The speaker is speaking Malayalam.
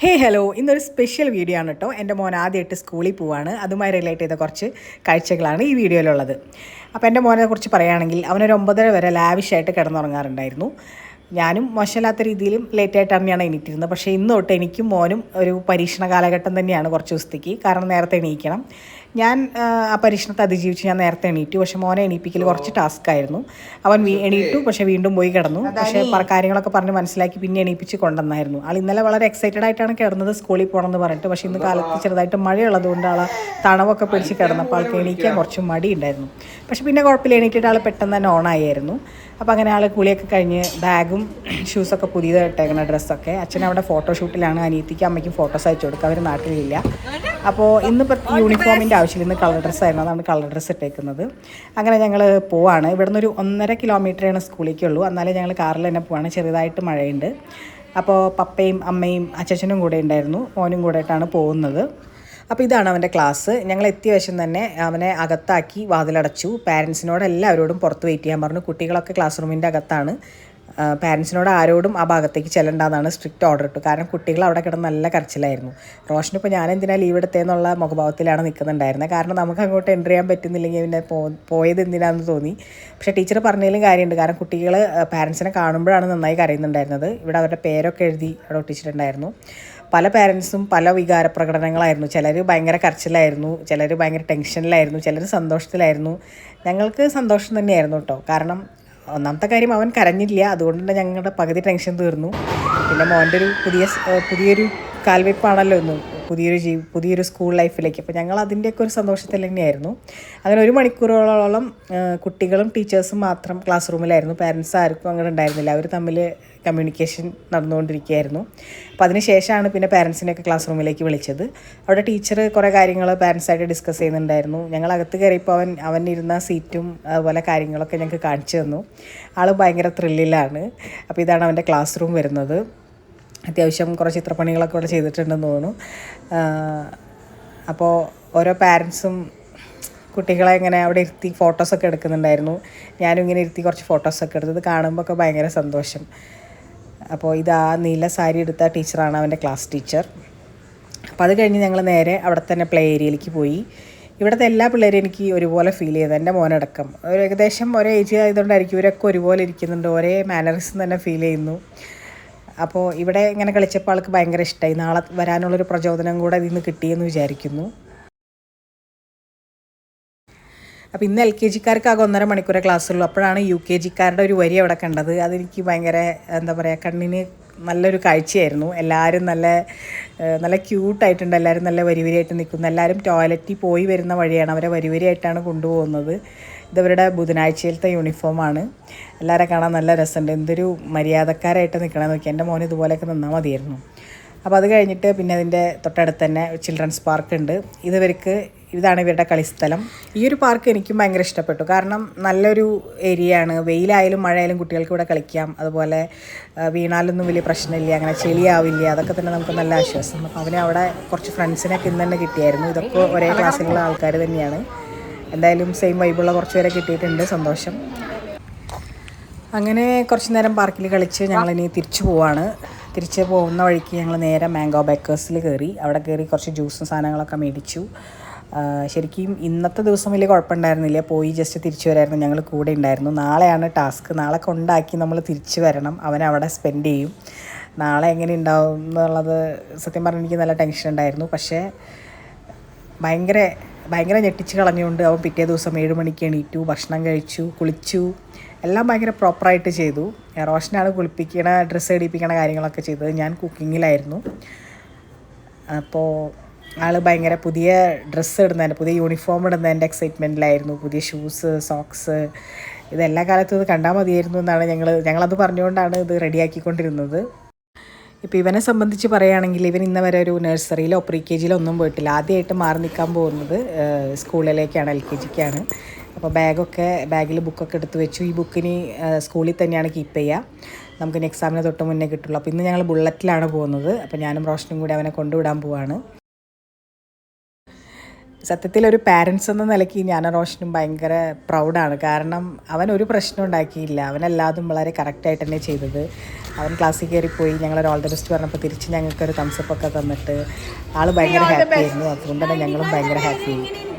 ഹലോ ഇന്നൊരു സ്പെഷ്യൽ വീഡിയോ ആണ് കേട്ടോ. എൻ്റെ മോൻ ആദ്യമായിട്ട് സ്കൂളിൽ പോവാണ്. അതുമായി റിലേറ്റ് ചെയ്ത കുറച്ച് കാഴ്ചകളാണ് ഈ വീഡിയോയിലുള്ളത്. അപ്പോൾ എൻ്റെ മോനെ കുറിച്ച് പറയുകയാണെങ്കിൽ അവനൊരു 9:30 വരെ ലാവിഷായിട്ട് കിടന്നുറങ്ങാറുണ്ടായിരുന്നു. ഞാനും മോശമില്ലാത്ത രീതിയിലും ലേറ്റായിട്ട് തന്നെയാണ് എണീറ്റിരുന്നത്. പക്ഷേ ഇന്ന് തൊട്ട് എനിക്കും മോനും ഒരു പരീക്ഷണ കാലഘട്ടം തന്നെയാണ് കുറച്ച് ദിവസത്തേക്ക്. കാരണം നേരത്തെ എണീക്കണം. ഞാൻ ആ പരീക്ഷണത്തെ അതിജീവിച്ച് ഞാൻ നേരത്തെ എണീറ്റു. പക്ഷേ മോനെ എണീപ്പിക്കൽ കുറച്ച് ടാസ്ക് ആയിരുന്നു. അവൻ എണീറ്റു, പക്ഷേ വീണ്ടും പോയി കിടന്നു. പക്ഷേ കാര്യങ്ങളൊക്കെ പറഞ്ഞ് മനസ്സിലാക്കി പിന്നെ എണീപ്പിച്ച് കൊണ്ടുവന്നായിരുന്നു. ആൾ ഇന്നലെ വളരെ എക്സൈറ്റഡ് ആയിട്ടാണ് കിടന്നത് സ്കൂളിൽ പോകണമെന്ന് പറഞ്ഞിട്ട്. പക്ഷേ ഇന്ന് കാലത്ത് ചെറുതായിട്ട് മഴയുള്ളതുകൊണ്ട് ആൾ തണവൊക്കെ പിടിച്ച് കിടന്നപ്പോൾ ആൾക്ക് എണീക്കാൻ കുറച്ച് മടി ഉണ്ടായിരുന്നു. പക്ഷേ പിന്നെ കുഴപ്പമില്ല, എണീറ്റിട്ട് ആൾ പെട്ടെന്ന് തന്നെ ഓണായിരുന്നു. അപ്പോൾ അങ്ങനെ ആൾ കുളിയൊക്കെ കഴിഞ്ഞ് ബാഗും ഷൂസൊക്കെ പുതിയതായിട്ട് ഇട്ടേക്കുന്ന ഡ്രസ്സൊക്കെ അച്ഛൻ അവിടെ ഫോട്ടോഷൂട്ടിലാണ്. അനിയത്തിക്ക് അമ്മയ്ക്കും ഫോട്ടോസ് അയച്ചു കൊടുക്കുക. അവർ നാട്ടിലില്ല. അപ്പോൾ ഇന്നിപ്പോൾ യൂണിഫോമിൻ്റെ ആവശ്യമില്ല, ഇന്ന് കളർ ഡ്രസ്സായിരുന്നു, അതാണ് കളർ ഡ്രസ്സ് ഇട്ടേക്കുന്നത്. അങ്ങനെ ഞങ്ങൾ പോവാണ്. ഇവിടെ നിന്നൊരു 1.5 കിലോമീറ്ററാണ് സ്കൂളിലേക്കുള്ളൂ. എന്നാലും ഞങ്ങൾ കാറിൽ തന്നെ പോവാണ്. ചെറുതായിട്ട് മഴയുണ്ട്. അപ്പോൾ പപ്പയും അമ്മയും അച്ഛനും കൂടെ ഉണ്ടായിരുന്നു, മോനും കൂടെ ആയിട്ടാണ് പോകുന്നത്. അപ്പോൾ ഇതാണ് അവൻ്റെ ക്ലാസ്. ഞങ്ങൾ എത്തിയ വശം തന്നെ അവനെ അകത്താക്കി വാതിലടച്ചു. പാരൻസിനോട് എല്ലാവരോടും പുറത്ത് വെയിറ്റ് ചെയ്യാൻ പറഞ്ഞു. കുട്ടികളൊക്കെ ക്ലാസ് റൂമിൻ്റെ അകത്താണ്. പാരൻസിനോട് ആരോടും ആ ഭാഗത്തേക്ക് ചെല്ലണ്ടെന്നാണ് സ്ട്രിക്റ്റ് ഓർഡർ ഇട്ടു. കാരണം കുട്ടികൾ അവിടെ കിടന്ന് നല്ല കരച്ചിലായിരുന്നു. റോഷനിപ്പോൾ ഞാൻ എന്തിനാണ് ലീവ് എടുത്തതെന്നുള്ള മുഖഭാവത്തിലാണ് നിൽക്കുന്നുണ്ടായിരുന്നത്. കാരണം നമുക്ക് അങ്ങോട്ട് എൻ്റർ ചെയ്യാൻ പറ്റുന്നില്ലെങ്കിൽ പിന്നെ പോയത് എന്തിനാണെന്ന് തോന്നി. പക്ഷേ ടീച്ചർ പറഞ്ഞതിലും കാര്യമുണ്ട്. കാരണം കുട്ടികൾ പാരൻസിനെ കാണുമ്പോഴാണ് നന്നായി കരയുന്നുണ്ടായിരുന്നത്. ഇവിടെ അവരുടെ പേരൊക്കെ എഴുതി അവിടെ ഒട്ടിച്ചിട്ടുണ്ടായിരുന്നു. പല പാരൻസും പല വികാര പ്രകടനങ്ങളായിരുന്നു. ചിലർ ഭയങ്കര കരച്ചിലായിരുന്നു, ചിലർ ഭയങ്കര ടെൻഷനിലായിരുന്നു, ചിലർ സന്തോഷത്തിലായിരുന്നു. ഞങ്ങൾക്ക് സന്തോഷം തന്നെയായിരുന്നു കേട്ടോ. കാരണം ഒന്നാമത്തെ കാര്യം അവൻ കരഞ്ഞില്ല, അതുകൊണ്ട് തന്നെ ഞങ്ങളുടെ പകുതി ടെൻഷൻ തീർന്നു. പിന്നെ മോൻ്റെ ഒരു പുതിയൊരു കാൽവെപ്പാണല്ലോ ഇന്ന് പുതിയൊരു സ്കൂൾ ലൈഫിലേക്ക്. അപ്പോൾ ഞങ്ങൾ അതിൻ്റെയൊക്കെ ഒരു സന്തോഷത്തിൽ തന്നെയായിരുന്നു. അങ്ങനെ 1 മണിക്കൂറോളം കുട്ടികളും ടീച്ചേഴ്സും മാത്രം ക്ലാസ് റൂമിലായിരുന്നു. പാരൻസ് ആർക്കും അങ്ങനെ ഉണ്ടായിരുന്നില്ല. അവർ തമ്മിൽ കമ്മ്യൂണിക്കേഷൻ നടന്നുകൊണ്ടിരിക്കുകയായിരുന്നു. അപ്പോൾ അതിന് ശേഷമാണ് പിന്നെ പാരൻസിനെയൊക്കെ ക്ലാസ് റൂമിലേക്ക് വിളിച്ചത്. അവിടെ ടീച്ചർ കുറേ കാര്യങ്ങൾ പാരൻസായിട്ട് ഡിസ്കസ് ചെയ്യുന്നുണ്ടായിരുന്നു. ഞങ്ങൾ അകത്ത് കയറിയപ്പോൾ അവൻ ഇരുന്ന സീറ്റും അതുപോലെ കാര്യങ്ങളൊക്കെ ഞങ്ങൾക്ക് കാണിച്ചു തന്നു. ആൾ ഭയങ്കര ത്രില്ലിലാണ്. അപ്പോൾ ഇതാണ് അവൻ്റെ ക്ലാസ് റൂം വരുന്നത്. അത്യാവശ്യം കുറച്ച് ചിത്രപ്പണികളൊക്കെ ഇവിടെ ചെയ്തിട്ടുണ്ടെന്ന് തോന്നുന്നു. അപ്പോൾ ഓരോ പാരൻസും കുട്ടികളെ ഇങ്ങനെ അവിടെ ഇരുത്തി ഫോട്ടോസൊക്കെ എടുക്കുന്നുണ്ടായിരുന്നു. ഞാനും ഇങ്ങനെ ഇരുത്തി കുറച്ച് ഫോട്ടോസൊക്കെ എടുത്തത് കാണുമ്പോൾ ഒക്കെ ഭയങ്കര സന്തോഷം. അപ്പോൾ ഇതാ നീല സാരി എടുത്ത ടീച്ചറാണ് അവൻ്റെ ക്ലാസ് ടീച്ചർ. അപ്പോൾ അത് കഴിഞ്ഞ് ഞങ്ങൾ നേരെ അവിടെ തന്നെ പ്ലേ ഏരിയയിലേക്ക് പോയി. ഇവിടുത്തെ എല്ലാ പിള്ളേരും എനിക്ക് ഒരുപോലെ ഫീൽ ചെയ്തു, എൻ്റെ മോനടക്കം. ഏകദേശം ഒരേ ഏജ് ആയതുകൊണ്ടായിരിക്കും ഇവരൊക്കെ ഒരുപോലെ ഇരിക്കുന്നുണ്ട്, ഒരേ മാനറിസം തന്നെ ഫീൽ ചെയ്യുന്നു. അപ്പോൾ ഇവിടെ ഇങ്ങനെ കളിച്ചപ്പോൾ ആൾക്ക് ഭയങ്കര ഇഷ്ടമായി. നാളെ വരാനുള്ളൊരു പ്രചോദനം കൂടെ ഇതിൽ നിന്ന് കിട്ടിയെന്ന് വിചാരിക്കുന്നു. അപ്പോൾ ഇന്ന് LKG-ക്കാർക്കാകെ 1.5 മണിക്കൂറേ ക്ലാസ്സുള്ളൂ. അപ്പോഴാണ് UKG-ക്കാരുടെ ഒരു വരി അവിടെ കണ്ടത്. അതെനിക്ക് ഭയങ്കര എന്താ പറയുക, കണ്ണിന് നല്ലൊരു കാഴ്ചയായിരുന്നു. എല്ലാവരും നല്ല ക്യൂട്ടായിട്ടുണ്ട്. എല്ലാവരും നല്ല വരിവരിയായിട്ട് നിൽക്കുന്നു. എല്ലാവരും ടോയ്ലറ്റിൽ പോയി വരുന്ന വഴിയാണ്, അവരെ വരിവരിയായിട്ടാണ് കൊണ്ടുപോകുന്നത്. ഇതവരുടെ ബുധനാഴ്ചയിലത്തെ യൂണിഫോമാണ്. എല്ലാവരെ കാണാൻ നല്ല രസമുണ്ട്. എന്തൊരു മര്യാദക്കാരായിട്ട് നിൽക്കണമെന്ന് നോക്കി. എൻ്റെ മോൻ ഇതുപോലെയൊക്കെ നിന്നാൽ മതിയായിരുന്നു. അപ്പോൾ അത് കഴിഞ്ഞിട്ട് പിന്നെ അതിൻ്റെ തൊട്ടടുത്ത് തന്നെ ചിൽഡ്രൻസ് പാർക്ക് ഉണ്ട്. ഇതാണ് ഇവരുടെ കളിസ്ഥലം. ഈ ഒരു പാർക്ക് എനിക്കും ഭയങ്കര ഇഷ്ടപ്പെട്ടു. കാരണം നല്ലൊരു ഏരിയയാണ്. വെയിലായാലും മഴയായാലും കുട്ടികൾക്ക് ഇവിടെ കളിക്കാം. അതുപോലെ വീണാലൊന്നും വലിയ പ്രശ്നമില്ല, അങ്ങനെ ചെളിയാവില്ല. അതൊക്കെ തന്നെ നമുക്ക് നല്ല ആശ്വാസം. അപ്പോൾ അവന് അവിടെ കുറച്ച് ഫ്രണ്ട്സിനൊക്കെ ഇന്ന് തന്നെ കിട്ടിയായിരുന്നു. ഇതൊക്കെ ഒരേ ക്ലാസ്സിലുള്ള ആൾക്കാർ തന്നെയാണ്. എന്തായാലും സെയിം വൈബുള്ള കുറച്ച് പേരെ കിട്ടിയിട്ടുണ്ട്, സന്തോഷം. അങ്ങനെ കുറച്ച് നേരം പാർക്കിൽ കളിച്ച് ഞങ്ങളിനി തിരിച്ച് പോകുന്ന വഴിക്ക് ഞങ്ങൾ നേരെ മാംഗോ ബേക്കേഴ്സിൽ കയറി. അവിടെ കയറി കുറച്ച് ജ്യൂസും സാധനങ്ങളൊക്കെ മേടിച്ചു. ശരിക്കും ഇന്നത്തെ ദിവസം വലിയ കുഴപ്പമുണ്ടായിരുന്നില്ല. പോയി ജസ്റ്റ് തിരിച്ചു വരായിരുന്നു. ഞങ്ങൾ കൂടെ ഉണ്ടായിരുന്നു. നാളെയാണ് ടാസ്ക്. നാളെ കൊണ്ടാക്കി നമ്മൾ തിരിച്ചു വരണം. അവനവിടെ സ്പെൻഡ് ചെയ്യും. നാളെ എങ്ങനെ ഉണ്ടാവും എന്നുള്ളത് സത്യം പറഞ്ഞാൽ എനിക്ക് നല്ല ടെൻഷൻ ഉണ്ടായിരുന്നു. പക്ഷേ ഭയങ്കര ഞെട്ടിച്ച് കളഞ്ഞുകൊണ്ട് അവൻ പിറ്റേ ദിവസം 7 മണിക്ക് എണീറ്റു, ഭക്ഷണം കഴിച്ചു, കുളിച്ചു, എല്ലാം ഭയങ്കര പ്രോപ്പറായിട്ട് ചെയ്തു. റോഷനാണ് കുളിപ്പിക്കണ, ഡ്രസ്സ് ഇടിപ്പിക്കണ കാര്യങ്ങളൊക്കെ ചെയ്തത്. ഞാൻ കുക്കിങ്ങിലായിരുന്നു. അപ്പോൾ ആൾ ഭയങ്കര പുതിയ ഡ്രസ്സ് ഇടുന്നതിൻ്റെ, പുതിയ യൂണിഫോം ഇടുന്നതിൻ്റെ എക്സൈറ്റ്മെൻറ്റിലായിരുന്നു. പുതിയ ഷൂസ്, സോക്സ്, ഇതെല്ലാ കാലത്തും ഇത് കണ്ടാൽ മതിയായിരുന്നു എന്നാണ് ഞങ്ങളത് പറഞ്ഞുകൊണ്ടാണ് ഇത് റെഡിയാക്കിക്കൊണ്ടിരുന്നത്. ഇപ്പോൾ ഇവനെ സംബന്ധിച്ച് പറയുകയാണെങ്കിൽ ഇവൻ ഇന്ന് വരെ ഒരു നഴ്സറിയിലോ പ്രീ-KG-യിലോ ഒന്നും പോയിട്ടില്ല. ആദ്യമായിട്ട് മാറി നിൽക്കാൻ പോകുന്നത് സ്കൂളിലേക്കാണ്, LKG-ക്കാണ്. അപ്പോൾ ബാഗിൽ ബുക്കൊക്കെ എടുത്ത് വെച്ചു. ഈ ബുക്കിന് സ്കൂളിൽ തന്നെയാണ് കീപ്പ് ചെയ്യുക. നമുക്കിനി എക്സാമിന് തൊട്ട് മുന്നേ കിട്ടുള്ളൂ. അപ്പോൾ ഇന്ന് ഞങ്ങൾ ബുള്ളറ്റിലാണ് പോകുന്നത്. അപ്പോൾ ഞാനും റോഷനും കൂടി അവനെ കൊണ്ടുവിടാൻ പോവാണ്. സത്യത്തിൽ ഒരു പാരൻസ് എന്ന നിലയ്ക്ക് ഞാൻ റോഷനും ഭയങ്കര പ്രൗഡാണ്. കാരണം അവൻ ഒരു പ്രശ്നം ഉണ്ടാക്കിയില്ല. അവനെല്ലാതും വളരെ കറക്റ്റായിട്ട് തന്നെ ചെയ്തത്. അവൻ ക്ലാസ്സിൽ കയറിപ്പോയി, ഞങ്ങളൊരു ഓൾ ദ ബെസ്റ്റ് പറഞ്ഞപ്പോൾ തിരിച്ച് ഞങ്ങൾക്കൊരു തംസപ്പൊക്കെ തന്നിട്ട് ആൾ ഭയങ്കര ഹാപ്പി ആയിരുന്നു. അതുകൊണ്ട് തന്നെ ഞങ്ങളും ഭയങ്കര ഹാപ്പി ആയി.